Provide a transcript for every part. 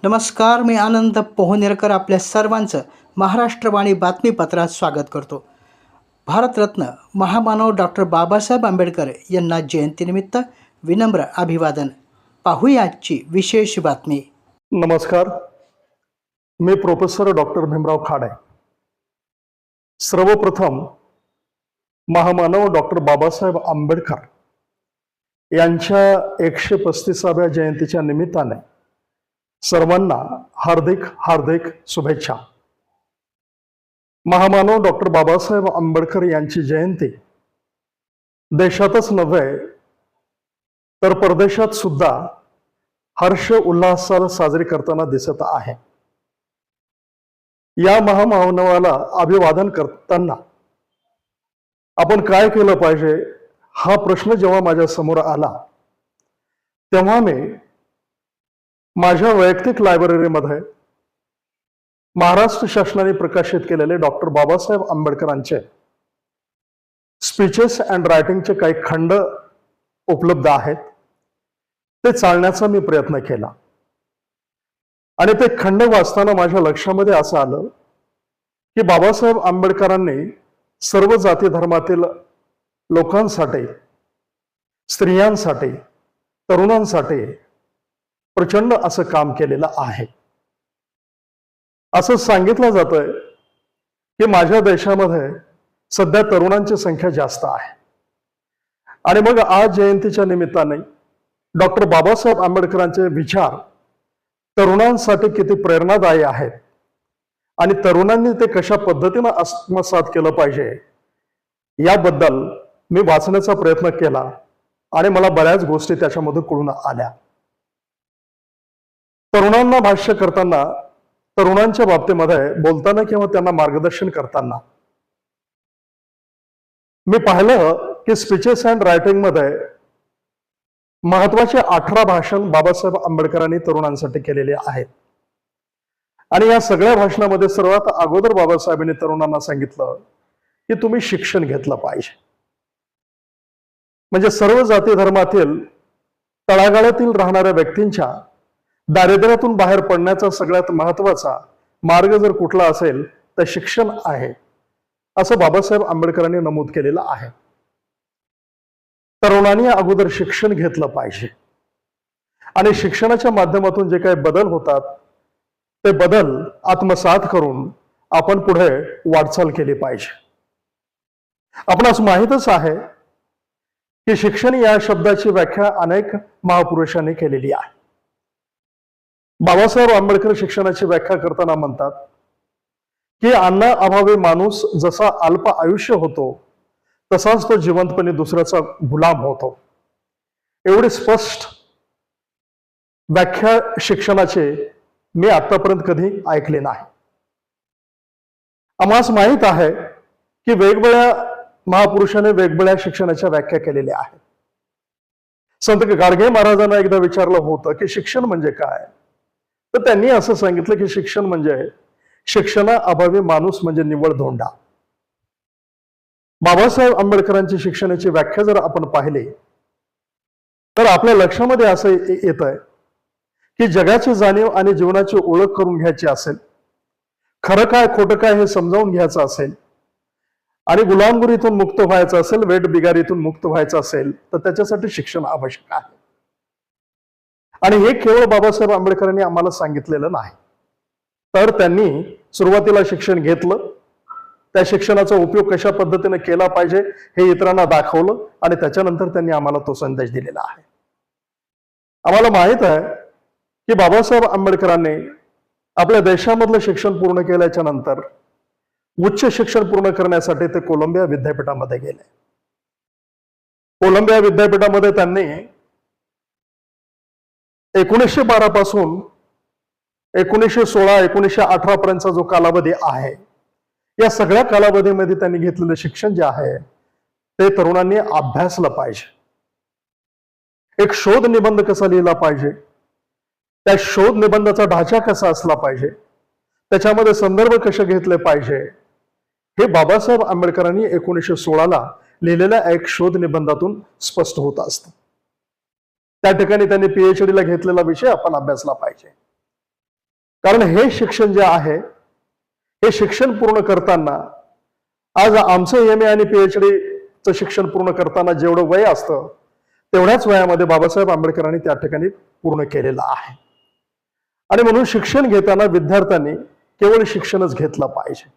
नमस्कार, मी आनंद पोहनेरकर आपल्या सर्वांचं महाराष्ट्रवाणी बातमीपत्रात स्वागत करतो. भारतरत्न महामानव डॉक्टर बाबासाहेब आंबेडकर यांना जयंतीनिमित्त विनम्र अभिवादन. पाहूया आजची विशेष बातमी. नमस्कार, मी प्रोफेसर डॉक्टर भीमराव खाडे. सर्वप्रथम महामानव डॉक्टर बाबासाहेब आंबेडकर यांच्या 135व्या जयंतीच्या निमित्ताने सर्वांना हार्दिक हार्दिक शुभेच्छा. महामानव डॉक्टर बाबासाहेब आंबेडकर यांची जयंती देशातच नव्हे तर परदेशात सुद्धा हर्ष उल्हासाला साजरी करताना दिसत आहे. या महामानवाला अभिवादन करताना आपण काय केलं पाहिजे हा प्रश्न जेव्हा माझ्या समोर आला तेव्हा मी माझ्या वैयक्तिक लायब्ररीमध्ये महाराष्ट्र शासनाने प्रकाशित केलेले डॉक्टर बाबासाहेब आंबेडकरांचे स्पीचेस अँड रायटिंगचे काही खंड उपलब्ध आहेत. ते चालण्याचा मी प्रयत्न केला आणि ते खंड वाचताना माझ्या लक्षामध्ये असं आलं की बाबासाहेब आंबेडकरांनी सर्व जाती धर्मातील लोकांसाठी, स्त्रियांसाठी, तरुणांसाठी प्रचंड असं काम केलेलं आहे. असं सांगितलं जातंय की माझ्या देशामध्ये सध्या तरुणांची संख्या जास्त आहे आणि मग आज जयंतीच्या निमित्ताने डॉक्टर बाबासाहेब आंबेडकरांचे विचार तरुणांसाठी किती प्रेरणादायी आहेत आणि तरुणांनी ते कशा पद्धतीनं आत्मसात केलं पाहिजे याबद्दल मी वाचण्याचा प्रयत्न केला आणि मला बऱ्याच गोष्टी त्याच्यामधून कळून आल्या. तरुणांना भाष्य करताना, तरुणांच्या बाबतीमध्ये बोलताना किंवा त्यांना मार्गदर्शन करताना मी पाहिलं की स्पीचेस अँड रायटिंग मध्ये महत्वाचे 18 भाषण बाबासाहेब आंबेडकरांनी तरुणांसाठी केलेले आहेत आणि या सगळ्या भाषणामध्ये सर्वात अगोदर बाबासाहेबांनी तरुणांना सांगितलं की तुम्ही शिक्षण घेतलं पाहिजे. म्हणजे सर्व जाती धर्मातील तळागाळातील राहणाऱ्या व्यक्तींच्या दारिद्र्यातून बाहेर पडण्याचा सगळ्यात महत्वाचा मार्ग जर कुठला असेल तर शिक्षण आहे, असं बाबासाहेब आंबेडकरांनी नमूद केलेलं आहे. तरुणांनी अगोदर शिक्षण घेतलं पाहिजे आणि शिक्षणाच्या माध्यमातून जे काही बदल होतात ते बदल आत्मसात करून आपण पुढे वाटचाल केली पाहिजे. आपणास माहीतच आहे की शिक्षण या शब्दाची व्याख्या अनेक महापुरुषांनी केलेली आहे. बाबासाहेब आंबेडकर शिक्षणाची व्याख्या करताना म्हणतात की अन्ना अभावी माणूस जसा अल्प आयुष्य होतो तसाच तो जिवंतपणे दुसऱ्याचा गुलाम होतो. एवढी स्पष्ट व्याख्या शिक्षणाचे मी आतापर्यंत कधी ऐकले नाही. आम्हास माहित आहे की वेगवेगळ्या महापुरुषांनी वेगवेगळ्या शिक्षणाच्या व्याख्या केलेल्या आहेत. संत गाडगे महाराजांना एकदा विचारलं होतं की शिक्षण म्हणजे काय, तर त्यांनी असं सांगितलं की शिक्षण म्हणजे शिक्षणाअभावी माणूस म्हणजे निव्वळ धोंडा. बाबासाहेब आंबेडकरांची शिक्षणाची व्याख्या जर आपण पाहिली तर आपल्या लक्षामध्ये असं येत आहे की जगाची जाणीव आणि जीवनाची ओळख करून घ्यायची असेल, खरं काय खोटं काय हे समजावून घ्यायचं असेल आणि गुलामगिरीतून मुक्त व्हायचं असेल, वेठबिगारीतून मुक्त व्हायचं असेल तर त्याच्यासाठी शिक्षण आवश्यक आहे. आणि हे केवळ बाबासाहेब आंबेडकरांनी आम्हाला सांगितलेलं नाही, तर त्यांनी सुरुवातीला शिक्षण घेतलं, त्या शिक्षणाचा उपयोग कशा पद्धतीने केला पाहिजे हे इतरांना दाखवलं आणि त्याच्यानंतर त्यांनी आम्हाला तो संदेश दिलेला आहे. आम्हाला माहित आहे की बाबासाहेब आंबेडकरांनी आपल्या देशामधलं शिक्षण पूर्ण केल्याच्या नंतर उच्च शिक्षण पूर्ण करण्यासाठी ते कोलंबिया विद्यापीठामध्ये गेले. कोलंबिया विद्यापीठामध्ये त्यांनी 1912 पासून 1916 1918 पर्यंतचा जो कालावधी आहे या सगळ्या कालावधीमध्ये त्यांनी घेतलेलं शिक्षण जे आहे ते तरुणांनी अभ्यासलं पाहिजे. एक शोध निबंध कसा लिहिला पाहिजे, त्या शोध निबंधाचा ढाचा कसा असला पाहिजे, त्याच्यामध्ये संदर्भ कसे घेतले पाहिजे हे बाबासाहेब आंबेडकरांनी 1916 लिहिलेल्या एक शोध निबंधातून स्पष्ट होत असतं. त्या ठिकाणी त्यांनी PhD ला घेतलेला विषय आपण अभ्यासला पाहिजे. कारण हे शिक्षण जे आहे, हे शिक्षण पूर्ण करताना, आज आमचं MA आणि PhD चं शिक्षण पूर्ण करताना जेवढं वय असतं तेवढ्याच वयामध्ये बाबासाहेब आंबेडकरांनी त्या ठिकाणी पूर्ण केलेलं आहे. आणि म्हणून शिक्षण घेताना विद्यार्थ्यांनी केवळ शिक्षणच घेतलं पाहिजे.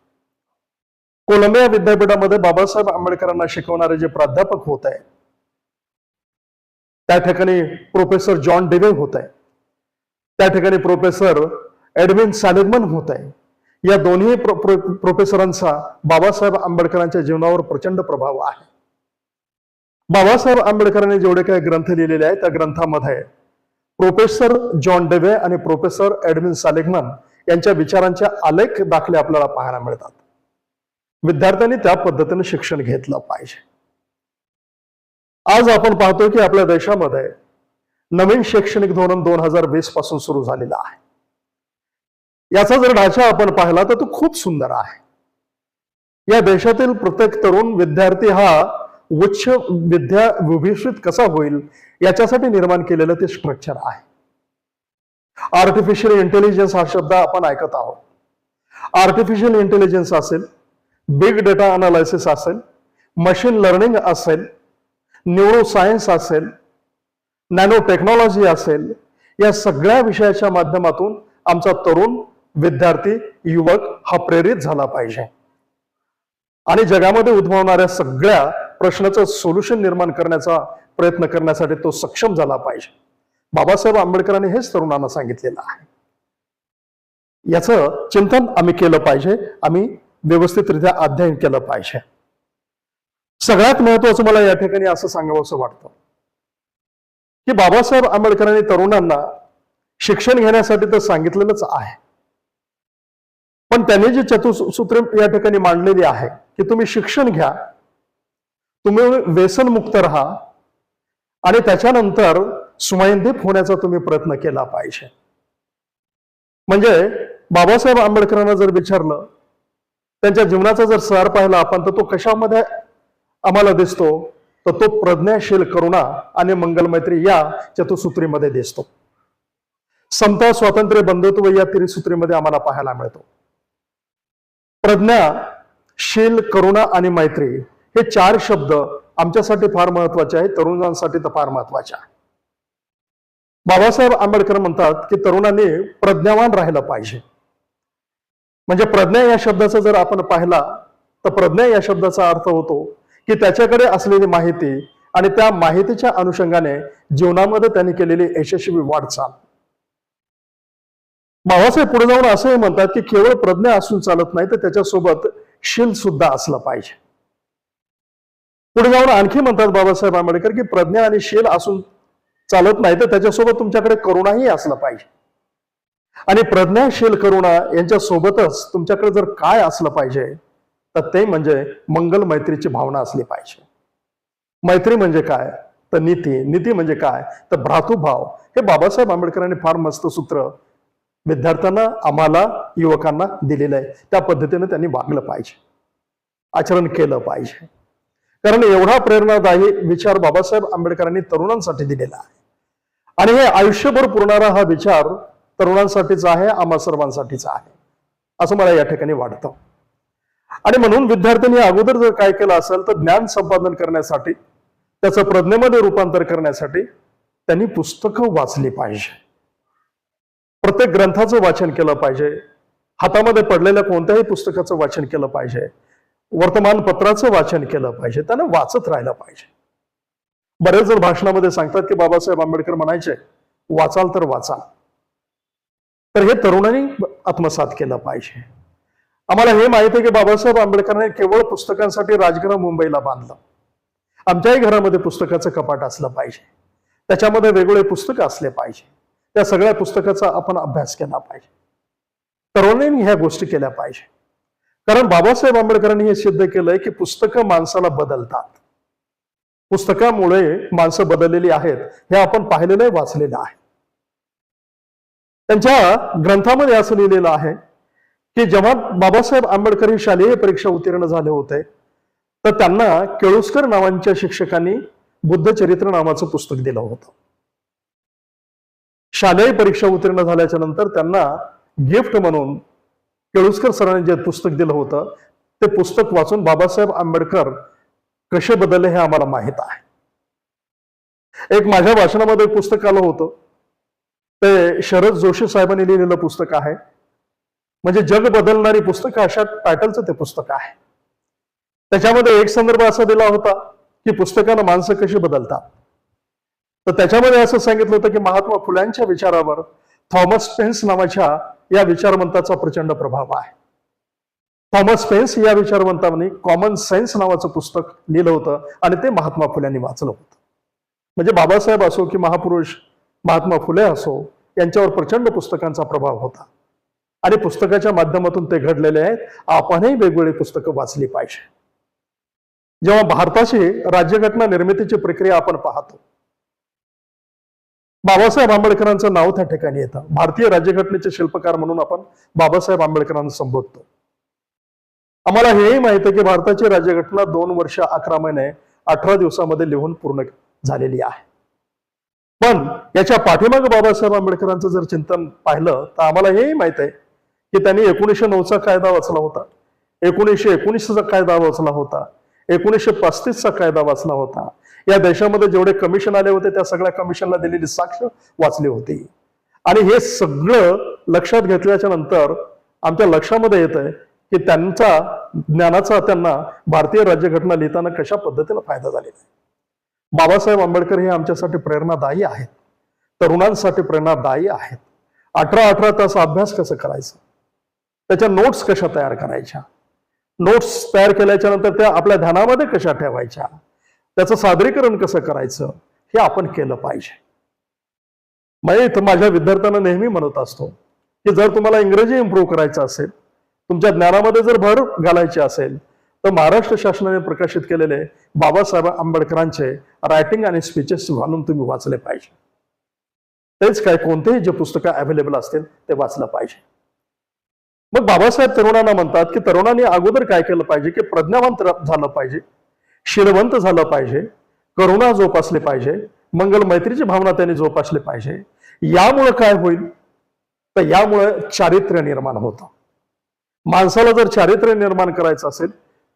कोलंबिया विद्यापीठामध्ये बाबासाहेब आंबेडकरांना शिकवणारे जे प्राध्यापक होत आहे, त्या ठिकाणी प्रोफेसर जॉन डेवे होत आहे, त्या ठिकाणी प्रोफेसर एडविन सॅलिगमन होत आहे. या दोन्ही प्रोफेसरांचा बाबासाहेब आंबेडकरांच्या जीवनावर प्रचंड प्रभाव आहे. बाबासाहेब आंबेडकरांनी जेवढे काही ग्रंथ लिहिलेले आहेत त्या ग्रंथामध्ये प्रोफेसर जॉन डेवे आणि प्रोफेसर एडविन सॅलिगमन यांच्या विचारांचे आलेख दाखले आपल्याला पाहायला मिळतात. विद्यार्थ्यांनी त्या पद्धतीने शिक्षण घेतलं पाहिजे. आज आपण पाहतो की आपल्या देशामध्ये नवीन शैक्षणिक धोरण 2020 पासून सुरू झालेलं आहे. याचा जर ढाचा आपण पाहिला तर तो खूप सुंदर आहे. या देशातील प्रत्येक तरुण विद्यार्थी हा उच्च विद्या विभूषित कसा होईल याच्यासाठी निर्माण केलेलं ते स्ट्रक्चर आहे. आर्टिफिशियल इंटेलिजन्स हा शब्द आपण ऐकत आहोत. आर्टिफिशियल इंटेलिजन्स असेल, बिग डेटा अनालिसिस असेल, मशीन लर्निंग असेल, न्यूरो सायन्स असेल, नॅनो टेक्नॉलॉजी असेल, या सगळ्या विषयाच्या माध्यमातून आमचा तरुण विद्यार्थी युवक हा प्रेरित झाला पाहिजे आणि जगामध्ये उद्भवणाऱ्या सगळ्या प्रश्नाचं सोल्युशन निर्माण करण्याचा प्रयत्न करण्यासाठी तो सक्षम झाला पाहिजे. बाबासाहेब आंबेडकरांनी हेच तरुणांना सांगितलेलं आहे. याचं चिंतन आम्ही केलं पाहिजे, आम्ही व्यवस्थितरित्या अध्ययन केलं पाहिजे. सगळ्यात महत्वाचं मला या ठिकाणी असं सांगावंसं वाटतं की बाबासाहेब आंबेडकरांनी तरुणांना शिक्षण घेण्यासाठी तर सांगितलेलंच आहे, पण त्यांनी जी चतुसूत्रे या ठिकाणी मांडलेली आहे की तुम्ही शिक्षण घ्या, तुम्ही व्यसनमुक्त राहा आणि त्याच्यानंतर स्वयंदीप होण्याचा तुम्ही प्रयत्न केला पाहिजे. म्हणजे बाबासाहेब आंबेडकरांना जर विचारलं, त्यांच्या जीवनाचा जर सार पाहिला आपण, तर तो कशामध्ये आम्हाला दिसतो, तर तो प्रज्ञाशील, करुणा आणि मंगलमैत्री या चतुसूत्रीमध्ये दिसतो. समता, स्वातंत्र्य, बंधुत्व या त्रिसूत्रीमध्ये आम्हाला पाहायला मिळतो. प्रज्ञा, शील, करुणा आणि मैत्री हे 4 शब्द आमच्यासाठी फार महत्वाचे आहेत, तरुणांसाठी तर फार महत्वाचे आहे. बाबासाहेब आंबेडकर म्हणतात की तरुणांनी प्रज्ञावान राहिलं पाहिजे. म्हणजे प्रज्ञा या शब्दाचा जर आपण पाहिला तर प्रज्ञा या शब्दाचा अर्थ होतो की त्याच्याकडे असलेली माहिती आणि त्या माहितीच्या अनुषंगाने जीवनामध्ये त्यांनी केलेली यशस्वी वाटचाल. बाबासाहेब पुढे जाऊन असंही म्हणतात की केवळ प्रज्ञा असून चालत नाही, तर त्याच्यासोबत शील सुद्धा असलं पाहिजे. पुढे जाऊन आणखी म्हणतात बाबासाहेब आंबेडकर की प्रज्ञा आणि शील असून चालत नाही, तर त्याच्यासोबत तुमच्याकडे करुणाही असलं पाहिजे. आणि प्रज्ञा, शील, करुणा यांच्या सोबतच तुमच्याकडे जर काय असलं पाहिजे तर ते म्हणजे मंगल मैत्रीची भावना असली पाहिजे. मैत्री म्हणजे काय तर नीती, नीती म्हणजे काय तर भ्रातृभाव. हे बाबासाहेब आंबेडकरांनी फार मस्त सूत्र विद्यार्थ्यांना, आम्हाला, युवकांना दिलेलं आहे. त्या पद्धतीने त्यांनी वागलं पाहिजे, आचरण केलं पाहिजे. कारण एवढा प्रेरणादायी विचार बाबासाहेब आंबेडकरांनी तरुणांसाठी दिलेला आहे आणि हे आयुष्यभर पुरणारा हा विचार तरुणांसाठीच आहे, आम्हा सर्वांसाठीच आहे असं मला या ठिकाणी वाटतं. आणि म्हणून विद्यार्थ्यांनी अगोदर जर काय केलं असेल तर ज्ञान संपादन करण्यासाठी, त्याचं प्रज्ञेमध्ये रूपांतर करण्यासाठी त्यांनी पुस्तकं वाचली पाहिजे. प्रत्येक ग्रंथाचं वाचन केलं पाहिजे. हातामध्ये पडलेल्या कोणत्याही पुस्तकाचं वाचन केलं पाहिजे. वर्तमानपत्राचं वाचन केलं पाहिजे. त्यानं वाचत राहिलं पाहिजे. बरेच जण भाषणामध्ये सांगतात की बाबासाहेब आंबेडकर म्हणायचे वाचाल तर वाचाल. तर हे तरुणांनी आत्मसात केलं पाहिजे. आम्हाला हे माहिती आहे की बाबासाहेब आंबेडकरांनी केवळ पुस्तकांसाठी राजगृह मुंबईला बांधलं. आमच्याही घरामध्ये पुस्तकाचं कपाट असलं पाहिजे. त्याच्यामध्ये वेगवेगळे पुस्तकं असले पाहिजे. त्या सगळ्या पुस्तकाचा आपण अभ्यास केला पाहिजे. तरुणांनी ह्या गोष्टी केल्या पाहिजे. कारण बाबासाहेब आंबेडकरांनी हे सिद्ध केलंय की पुस्तकं माणसाला बदलतात. पुस्तकामुळे माणसं बदललेली आहेत हे आपण पाहिलेलं आहे, वाचलेलं आहे. त्यांच्या ग्रंथामध्ये असं लिहिलेलं आहे की जेव्हा बाबासाहेब आंबेडकर ही शालेय परीक्षा उत्तीर्ण झाले होते तर त्यांना केळुस्कर नावांच्या शिक्षकांनी बुद्धचरित्र नावाचं पुस्तक दिलं होतं. शालेय परीक्षा उत्तीर्ण झाल्याच्या नंतर त्यांना गिफ्ट म्हणून केळुसकर सरांनी जे पुस्तक दिलं होतं ते पुस्तक वाचून बाबासाहेब आंबेडकर कसे बदलले हे आम्हाला माहित आहे. एक माझ्या भाषणामध्ये पुस्तक आलं होतं, ते शरद जोशी साहेबांनी लिहिलेलं पुस्तक आहे. म्हणजे जग बदलणारी पुस्तकं अशा टायटलचं ते पुस्तक आहे. त्याच्यामध्ये एक संदर्भ असा दिला होता की पुस्तकानं माणसं कशी बदलतात. तर त्याच्यामध्ये असं सांगितलं होतं की महात्मा फुल्यांच्या विचारावर थॉमस पेन्स नावाच्या या विचारवंताचा प्रचंड प्रभाव आहे. थॉमस पेन्स या विचारवंतांनी कॉमन सेन्स नावाचं पुस्तक लिहिलं होतं आणि ते महात्मा फुल्यांनी वाचलं होतं. म्हणजे बाबासाहेब असो की महापुरुष महात्मा फुले असो, यांच्यावर प्रचंड पुस्तकांचा प्रभाव होता आणि पुस्तकाच्या माध्यमातून ते घडलेले आहेत. आपणही वेगवेगळी पुस्तकं वाचली पाहिजे. जेव्हा भारताची राज्यघटना निर्मितीची प्रक्रिया आपण पाहतो, बाबासाहेब आंबेडकरांचं नाव त्या ठिकाणी येतं. भारतीय राज्यघटनेचे शिल्पकार म्हणून आपण बाबासाहेब आंबेडकरांना संबोधतो. आम्हाला हेही माहिती आहे की भारताची राज्यघटना 2 वर्ष 11 महिने 18 दिवसामध्ये लिहून पूर्ण झालेली आहे. पण याच्या पाठीमागे बाबासाहेब आंबेडकरांचं जर चिंतन पाहिलं तर आम्हाला हेही माहित आहे की त्यांनी 1909चा कायदा वाचला होता, 1919चा कायदा वाचला होता, 1935चा कायदा वाचला होता. या देशामध्ये जेवढे कमिशन आले होते त्या सगळ्या कमिशनला दिलेली साक्ष वाचली होती. आणि हे सगळं लक्षात घेतल्याच्या नंतर आमच्या लक्षामध्ये येत आहे की त्यांचा ज्ञानाचा त्यांना भारतीय राज्यघटना लिहिताना कशा पद्धतीने फायदा झालेला आहे. बाबासाहेब आंबेडकर हे आमच्यासाठी प्रेरणादायी आहेत, तरुणांसाठी प्रेरणादायी आहेत. 18 तास अभ्यास कसं करायचं, त्याच्या नोट्स कशा तयार करायच्या, नोट्स तयार केल्याच्या नंतर त्या आपल्या ध्यानामध्ये कशा ठेवायच्या, त्याचं सादरीकरण कसं करायचं हे आपण केलं पाहिजे. म्हणजे माझ्या विद्यार्थ्यांना नेहमी म्हणत असतो की जर तुम्हाला इंग्रजी इम्प्रूव्ह करायचं असेल, तुमच्या ज्ञानामध्ये जर भर घालायची असेल तर महाराष्ट्र शासनाने प्रकाशित केलेले बाबासाहेब आंबेडकरांचे रायटिंग आणि स्पीचेस घालून तुम्ही वाचले पाहिजे. तेच काय, कोणतेही जे पुस्तकं अवेलेबल असतील ते वाचलं पाहिजे. मग बाबासाहेब तरुणांना म्हणतात की तरुणांनी अगोदर काय केलं पाहिजे की प्रज्ञावंत झालं पाहिजे, शीलवंत झालं पाहिजे, करुणा जोपासली पाहिजे, मंगल मैत्रीची भावना त्यांनी जोपासली पाहिजे. यामुळे काय होईल तर यामुळे चारित्र्य निर्माण होतं. माणसाला जर चारित्र्य निर्माण करायचं असेल,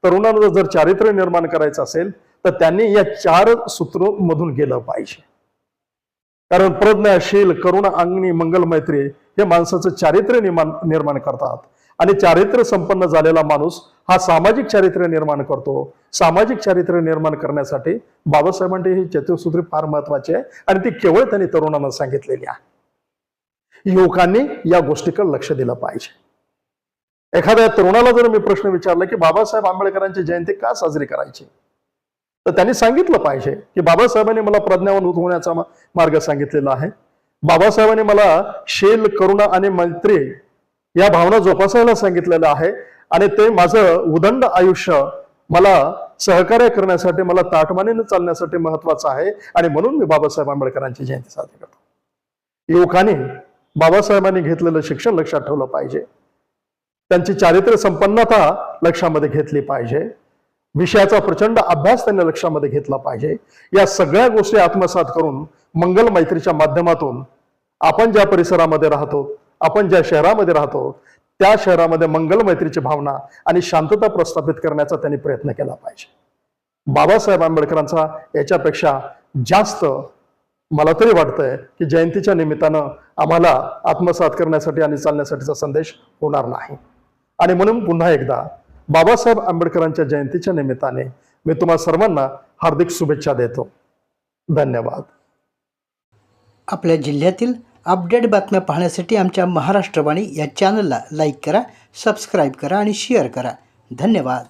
तरुणांना जर चारित्र्य निर्माण करायचं असेल तर त्यांनी या 4 सूत्रांमधून गेलं पाहिजे. कारण प्रज्ञा, शील, करुणा, अंगणी, मंगल मैत्री हे माणसाचं चारित्र्य निर्माण करतात. आणि चारित्र्य संपन्न झालेला माणूस हा सामाजिक चारित्र्य निर्माण करतो. सामाजिक चारित्र्य निर्माण करण्यासाठी बाबासाहेबांची ही चतुसूत्री फार महत्वाची आहे आणि ती केवळ त्यांनी तरुणांना सांगितलेली आहे. युवकांनी या गोष्टीकडे लक्ष दिलं पाहिजे. एखाद्या तरुणाला जर मी प्रश्न विचारला की बाबासाहेब आंबेडकरांची जयंती का साजरी करायची, तर त्यांनी सांगितलं पाहिजे की बाबासाहेबांनी मला प्रज्ञावंत होण्याचा मार्ग सांगितलेला आहे. बाबासाहेबांनी मला शील, करुणा आणि मैत्री या भावना जोपासायला सांगितलेलं आहे आणि ते माझं उदंड आयुष्य मला सहकार्य करण्यासाठी, मला ताटमानेने चालण्यासाठी महत्वाचं आहे आणि म्हणून मी बाबासाहेब आंबेडकरांची जयंती साजरी करतो. युवकांनी बाबासाहेबांनी घेतलेलं शिक्षण लक्षात ठेवलं पाहिजे, त्यांची चारित्र्य संपन्नता लक्षामध्ये घेतली पाहिजे, विषयाचा प्रचंड अभ्यास त्यांनी लक्षामध्ये घेतला पाहिजे. या सगळ्या गोष्टी आत्मसात करून मंगल मैत्रीच्या माध्यमातून आपण ज्या परिसरामध्ये राहतो, आपण ज्या शहरामध्ये राहतो त्या शहरामध्ये मंगल मैत्रीची भावना आणि शांतता प्रस्थापित करण्याचा त्यांनी प्रयत्न केला पाहिजे. बाबासाहेब आंबेडकरांचा याच्यापेक्षा जास्त मला तरी वाटतंय की जयंतीच्या निमित्तानं आम्हाला आत्मसात करण्यासाठी आणि चालण्यासाठीचा संदेश होणार नाही. आणि म्हणून पुन्हा एकदा बाबासाहेब आंबेडकरांच्या जयंतीच्या निमित्ताने मी तुम्हा सर्वांना हार्दिक शुभेच्छा देतो. धन्यवाद. आपल्या जिल्ह्यातील अपडेट बातम्या पाहण्यासाठी आमच्या महाराष्ट्रवाणी या चॅनलला लाईक करा, सबस्क्राईब करा आणि शेअर करा. धन्यवाद.